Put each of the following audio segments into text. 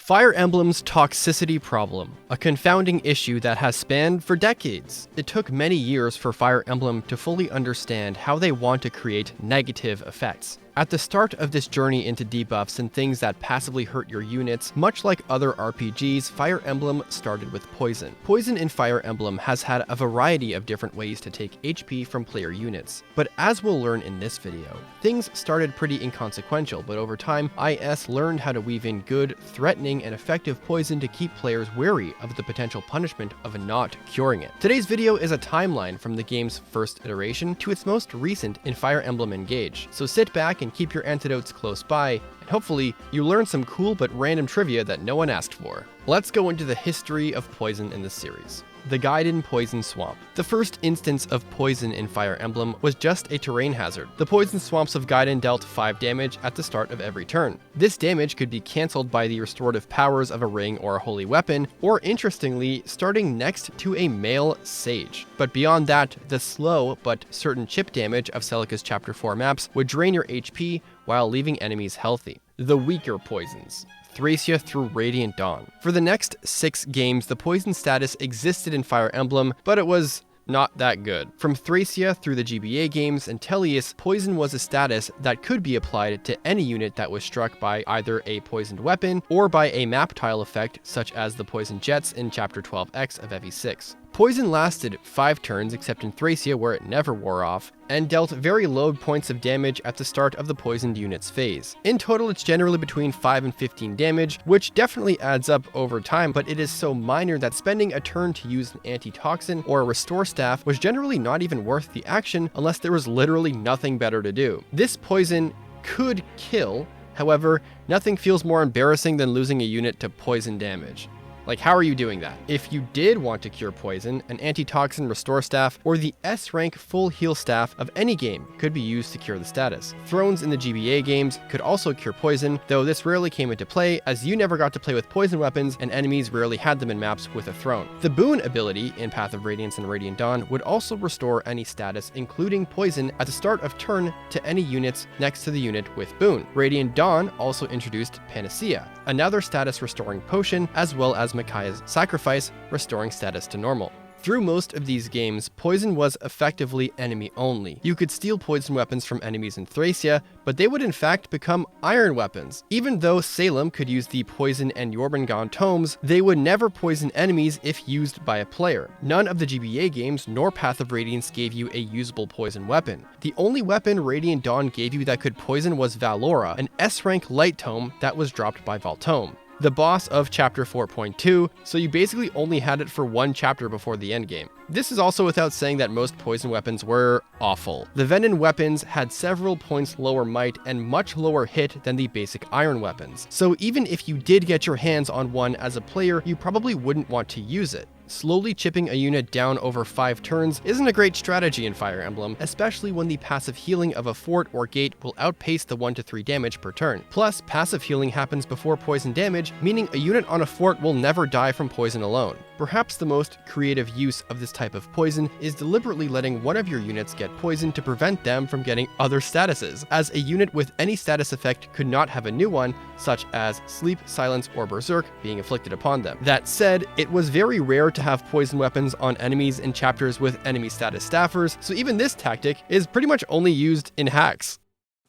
Fire Emblem's toxicity problem, a confounding issue that has spanned for decades. It took many years for Fire Emblem to fully understand how they want to create negative effects. At the start of this journey into debuffs and things that passively hurt your units, much like other RPGs, Fire Emblem started with poison. Poison in Fire Emblem has had a variety of different ways to take HP from player units. But as we'll learn in this video, things started pretty inconsequential, but over time, IS learned how to weave in good, threatening, and effective poison to keep players wary of the potential punishment of not curing it. Today's video is a timeline from the game's first iteration to its most recent in Fire Emblem Engage, so sit back and keep your antidotes close by, and hopefully you learn some cool but random trivia that no one asked for. Let's go into the history of poison in this series. The Gaiden Poison Swamp. The first instance of poison in Fire Emblem was just a terrain hazard. The poison swamps of Gaiden dealt 5 damage at the start of every turn. This damage could be cancelled by the restorative powers of a ring or a holy weapon, or interestingly, starting next to a male sage. But beyond that, the slow but certain chip damage of Celica's Chapter 4 maps would drain your HP while leaving enemies healthy. The weaker poisons. Thracia through Radiant Dawn. For the next 6 games, the poison status existed in Fire Emblem, but it was not that good. From Thracia through the GBA games and Tellius, poison was a status that could be applied to any unit that was struck by either a poisoned weapon or by a map tile effect such as the poison jets in Chapter 12X of EV6. Poison lasted 5 turns except in Thracia where it never wore off, and dealt very low points of damage at the start of the poisoned unit's phase. In total, it's generally between 5 and 15 damage, which definitely adds up over time, but it is so minor that spending a turn to use an anti-toxin or a restore staff was generally not even worth the action unless there was literally nothing better to do. This poison could kill, however, nothing feels more embarrassing than losing a unit to poison damage. Like, how are you doing that? If you did want to cure poison, an anti-toxin restore staff or the S-rank full heal staff of any game could be used to cure the status. Thrones in the GBA games could also cure poison, though this rarely came into play as you never got to play with poison weapons and enemies rarely had them in maps with a throne. The boon ability in Path of Radiance and Radiant Dawn would also restore any status, including poison, at the start of turn to any units next to the unit with boon. Radiant Dawn also introduced Panacea, another status restoring potion, as well as Micaiah's Sacrifice, restoring status to normal. Through most of these games, poison was effectively enemy only. You could steal poison weapons from enemies in Thracia, but they would in fact become iron weapons. Even though Salem could use the poison and Jormungand tomes, they would never poison enemies if used by a player. None of the GBA games nor Path of Radiance gave you a usable poison weapon. The only weapon Radiant Dawn gave you that could poison was Valora, an S-rank light tome that was dropped by Valtome, the boss of Chapter 4.2, so you basically only had it for 1 chapter before the endgame. This is also without saying that most poison weapons were awful. The Venom weapons had several points lower might and much lower hit than the basic iron weapons, so even if you did get your hands on one as a player, you probably wouldn't want to use it. Slowly chipping a unit down over 5 turns isn't a great strategy in Fire Emblem, especially when the passive healing of a fort or gate will outpace the 1 to 3 damage per turn. Plus, passive healing happens before poison damage, meaning a unit on a fort will never die from poison alone. Perhaps the most creative use of this type of poison is deliberately letting one of your units get poisoned to prevent them from getting other statuses, as a unit with any status effect could not have a new one, such as Sleep, Silence, or Berserk being inflicted upon them. That said, it was very rare to have poison weapons on enemies in chapters with enemy status staffers, so even this tactic is pretty much only used in hacks.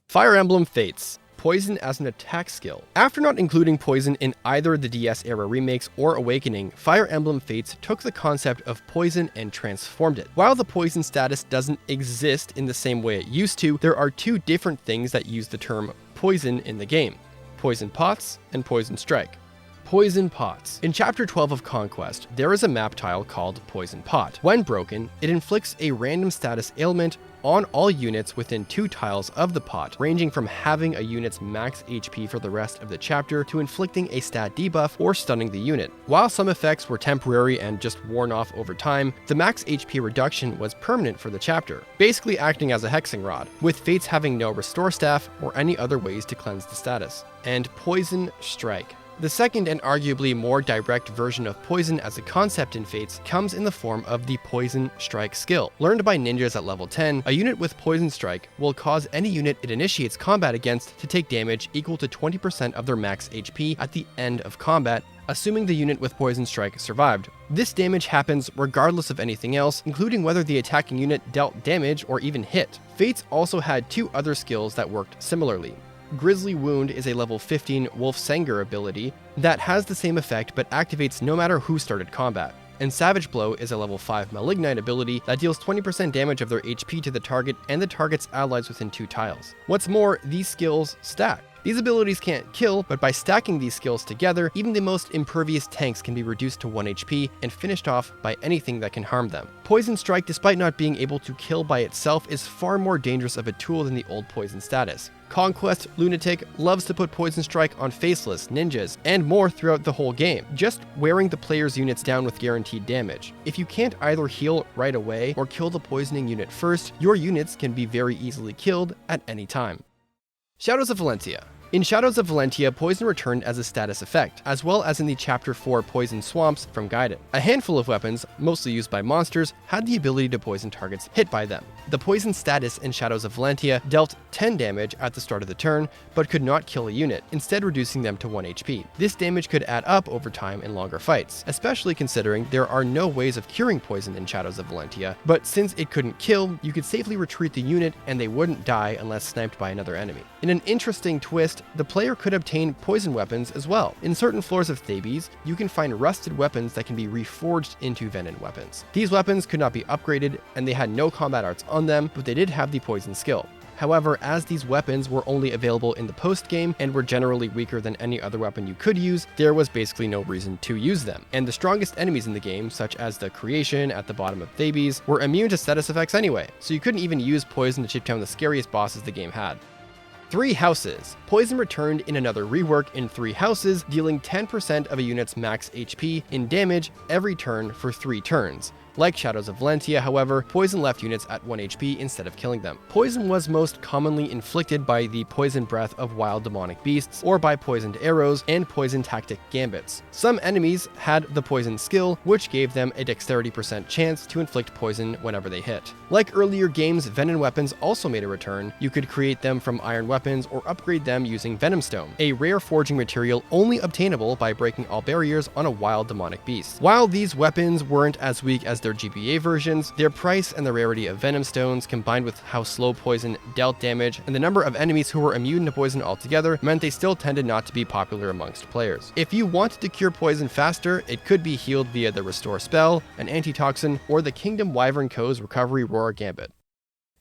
Fire Emblem Fates. Poison as an attack skill. After not including poison in either the DS-era remakes or Awakening, Fire Emblem Fates took the concept of poison and transformed it. While the poison status doesn't exist in the same way it used to, there are 2 different things that use the term poison in the game: Poison Pots and Poison Strike. Poison Pots. In Chapter 12 of Conquest, there is a map tile called Poison Pot. When broken, it inflicts a random status ailment on all units within 2 tiles of the pot, ranging from having a unit's max HP for the rest of the chapter to inflicting a stat debuff or stunning the unit. While some effects were temporary and just worn off over time, the max HP reduction was permanent for the chapter, basically acting as a hexing rod, with Fates having no restore staff or any other ways to cleanse the status. And Poison Strike. The second and arguably more direct version of poison as a concept in Fates comes in the form of the Poison Strike skill. Learned by ninjas at level 10, a unit with Poison Strike will cause any unit it initiates combat against to take damage equal to 20% of their max HP at the end of combat, assuming the unit with Poison Strike survived. This damage happens regardless of anything else, including whether the attacking unit dealt damage or even hit. Fates also had two other skills that worked similarly. Grisly Wound is a level 15 Wolf Sanger ability that has the same effect but activates no matter who started combat. And Savage Blow is a level 5 Malignite ability that deals 20% damage of their HP to the target and the target's allies within 2 tiles. What's more, these skills stack. These abilities can't kill, but by stacking these skills together, even the most impervious tanks can be reduced to 1 HP and finished off by anything that can harm them. Poison Strike, despite not being able to kill by itself, is far more dangerous of a tool than the old Poison status. Conquest Lunatic loves to put Poison Strike on Faceless, Ninjas, and more throughout the whole game, just wearing the player's units down with guaranteed damage. If you can't either heal right away or kill the poisoning unit first, your units can be very easily killed at any time. Shadows of Valentia. In Shadows of Valentia, poison returned as a status effect, as well as in the Chapter 4 Poison Swamps from Gaiden. A handful of weapons, mostly used by monsters, had the ability to poison targets hit by them. The poison status in Shadows of Valentia dealt 10 damage at the start of the turn, but could not kill a unit, instead reducing them to 1 HP. This damage could add up over time in longer fights, especially considering there are no ways of curing poison in Shadows of Valentia, but since it couldn't kill, you could safely retreat the unit and they wouldn't die unless sniped by another enemy. In an interesting twist, the player could obtain poison weapons as well. In certain floors of Thebes, you can find rusted weapons that can be reforged into venom weapons. These weapons could not be upgraded, and they had no combat arts on them, but they did have the poison skill. However, as these weapons were only available in the post-game and were generally weaker than any other weapon you could use, there was basically no reason to use them. And the strongest enemies in the game, such as the Creation at the bottom of Thebes, were immune to status effects anyway, so you couldn't even use poison to chip down the scariest bosses the game had. 3 Houses. Poison returned in another rework in 3 Houses, dealing 10% of a unit's max HP in damage every turn for 3 turns. Like Shadows of Valentia, however, poison left units at 1 HP instead of killing them. Poison was most commonly inflicted by the poison breath of wild demonic beasts, or by poisoned arrows and poison tactic gambits. Some enemies had the poison skill, which gave them a dexterity % chance to inflict poison whenever they hit. Like earlier games, venom weapons also made a return. You could create them from iron weapons or upgrade them using Venom Stone, a rare forging material only obtainable by breaking all barriers on a wild demonic beast. While these weapons weren't as weak as their GBA versions, their price and the rarity of Venom Stones, combined with how slow poison dealt damage and the number of enemies who were immune to poison altogether, meant they still tended not to be popular amongst players. If you wanted to cure poison faster, it could be healed via the Restore spell, an antitoxin, or the Kingdom Wyvern Co's Recovery Roar Gambit.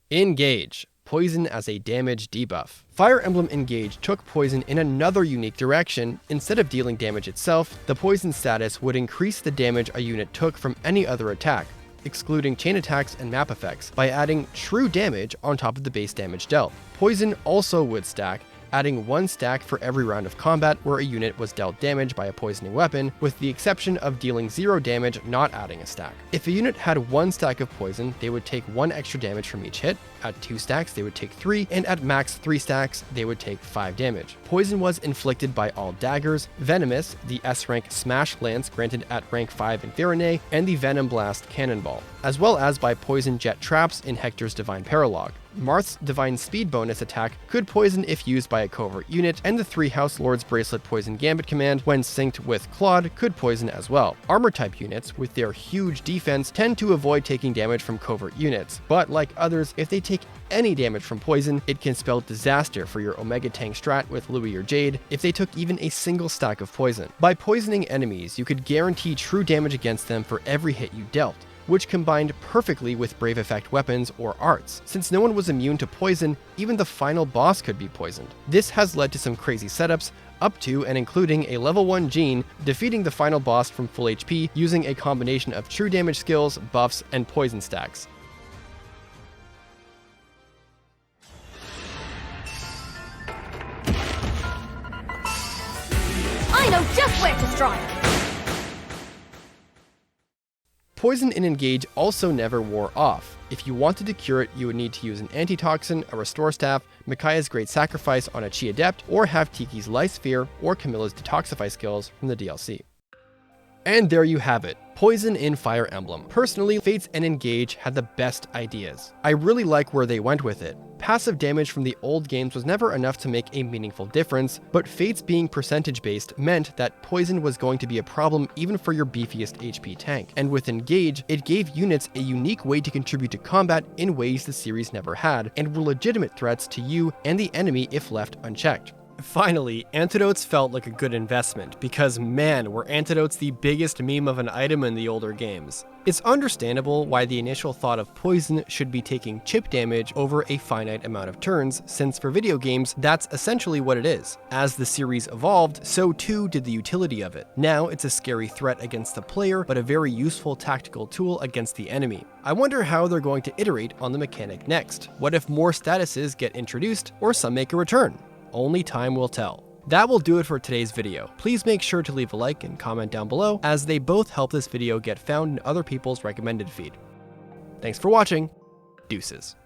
Engage. Poison as a damage debuff. Fire Emblem Engage took poison in another unique direction. Instead of dealing damage itself, the poison status would increase the damage a unit took from any other attack, excluding chain attacks and map effects, by adding true damage on top of the base damage dealt. Poison also would stack, adding 1 stack for every round of combat where a unit was dealt damage by a poisoning weapon, with the exception of dealing 0 damage not adding a stack. If a unit had 1 stack of poison, they would take 1 extra damage from each hit. At 2 stacks, they would take 3, and at max 3 stacks, they would take 5 damage. Poison was inflicted by all daggers, Venomous, the S-rank Smash Lance granted at rank 5 in Farinea, and the Venom Blast Cannonball, as well as by poison jet traps in Hector's Divine Paralogue. Marth's Divine Speed bonus attack could poison if used by a covert unit, and the 3 House Lord's Bracelet Poison Gambit command, when synced with Claude, could poison as well. Armor-type units, with their huge defense, tend to avoid taking damage from covert units, but like others, if they take any damage from poison, it can spell disaster for your Omega Tank strat with Louis or Jade if they took even a single stack of poison. By poisoning enemies, you could guarantee true damage against them for every hit you dealt, which combined perfectly with Brave Effect weapons or arts. Since no one was immune to poison, even the final boss could be poisoned. This has led to some crazy setups, up to and including a level 1 Jean defeating the final boss from full HP using a combination of true damage skills, buffs, and poison stacks. I know just where to strike! Poison in Engage also never wore off. If you wanted to cure it, you would need to use an antitoxin, a restore staff, Micaiah's Great Sacrifice on a Chi Adept, or have Tiki's Life Sphere or Camilla's Detoxify skills from the DLC. And there you have it, Poison in Fire Emblem. Personally, Fates and Engage had the best ideas. I really like where they went with it. Passive damage from the old games was never enough to make a meaningful difference, but Fates being percentage-based meant that Poison was going to be a problem even for your beefiest HP tank. And with Engage, it gave units a unique way to contribute to combat in ways the series never had, and were legitimate threats to you and the enemy if left unchecked. Finally, antidotes felt like a good investment, because man, were antidotes the biggest meme of an item in the older games. It's understandable why the initial thought of Poison should be taking chip damage over a finite amount of turns, since for video games, that's essentially what it is. As the series evolved, so too did the utility of it. Now it's a scary threat against the player, but a very useful tactical tool against the enemy. I wonder how they're going to iterate on the mechanic next. What if more statuses get introduced, or some make a return? Only time will tell. That will do it for today's video. Please make sure to leave a like and comment down below, as they both help this video get found in other people's recommended feed. Thanks for watching. Deuces.